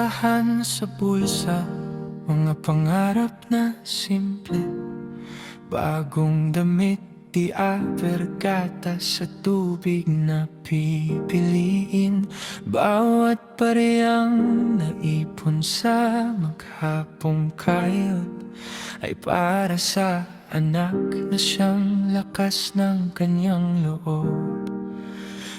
listahan sa bulsa, mga pangarap na simple. Bagong damit, di gatas sa tubig na pipiliin. Bawat parehang naipon sa maghapong kayod ay para sa anak na siyang lakas ng kanyang loob.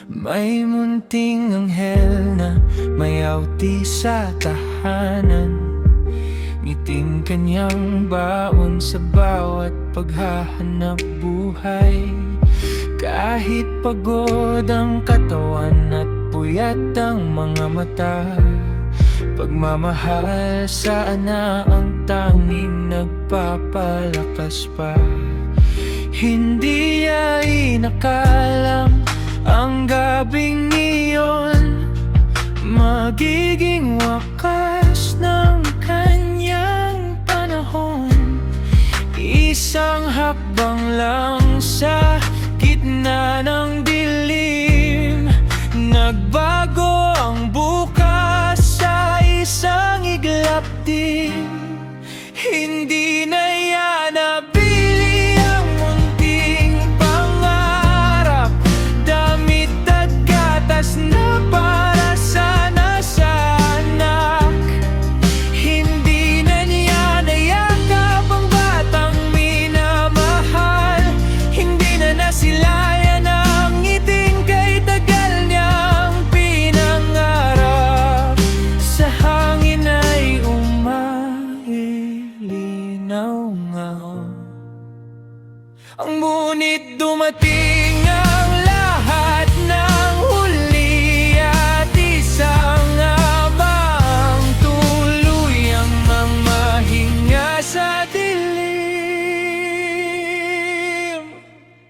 May munting anghel na mayawti sa tahanan, ngiting kanyang baon sa bawat paghahanap buhay. Kahit pagod ang katawan at puyat ang mga mata, pagmamahal sana ang tanging nagpapalakas pa. Hindi niya inakalang ang gabing iyon magiging wakas ng kanyang panahon. Isang hakbang lang sa gitna ng dilim, nagbago ang bukas sa isang iglap din. Hindi na yan nabili ang munting pangarap, damit at gatas na para sana sa anak. Hindi na niya nayakap ang batang minamahal, hindi na nasilayan ang ngiting kay tagal niyang pinangarap. Sa hangin ay umailinaw ang ngunit dumating ang lahat ng huli at isang abang tuluyang mamahinga sa dilim.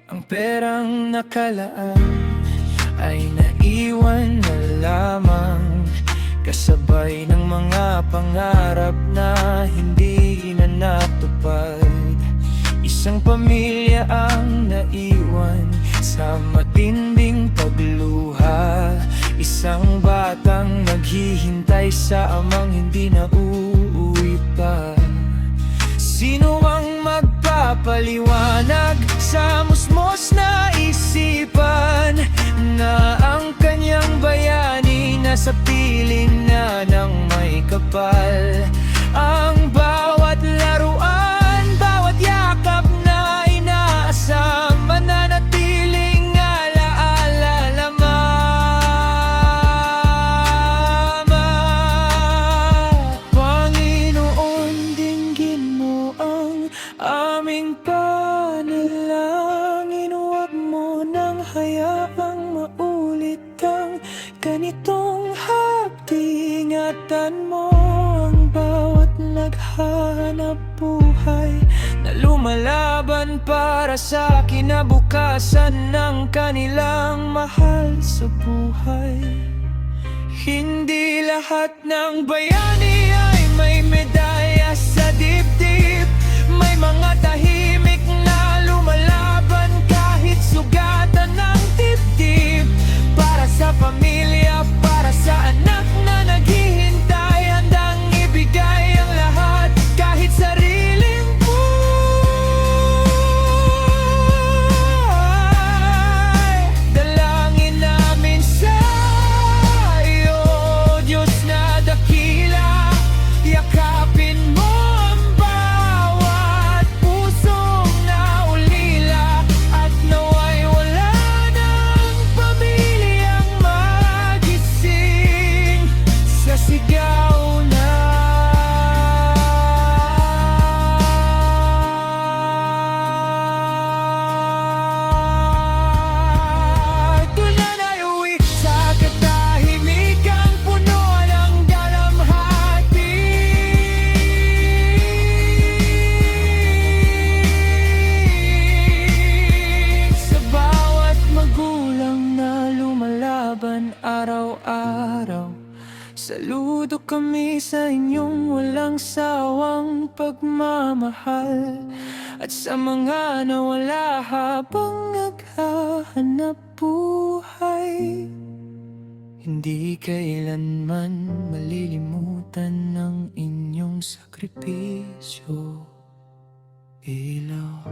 Ang perang nakalaan ay naiwan na lamang, kasabay ng mga pangarap na hindi na natupad. Isang pamilya ang naiwan sa matinding pagluha, isang batang naghihintay sa amang hindi na uuwi pa. Sino ang magpapaliwanag sa musmos na isipan na ang kanyang bayani nasa piling na ng may kapal? Ang bawat laruan, bawat yakap na inaasam, mananatiling alaala lamang. Panginoon, dinggin mo ang aming panalangin, huwag mo nang hayaang maulit ang ganitong hapdi. Ingatan mo ang bawat naghahanap buhay na lumalaban para sa kinabukasan ng kanilang mahal sa buhay. Hindi lahat ng bayani ay may medalya sa dibdib, may mga tahimik na lumalaban kahit sugatan ng dibdib. Para sa pamilya, para sa anak na naghihintay, handang ibigay ang lahat kahit sariling buhay. Dalangin namin sa iyo, Diyos na dakila, yakapin mo ang bawat pusong naulila, at naway wala ng pamilyang magising sa sigaw na tunay uwi sa katahimikan puno ng dalamhati. Sa bawat magulang na lumalaban araw-araw, saludo kami sa inyong walang sawang pagmamahal. At sa mga nawala habang naghahanap buhay, Hindi kailanman malilimutan ng inyong sakripisyo, ilaw.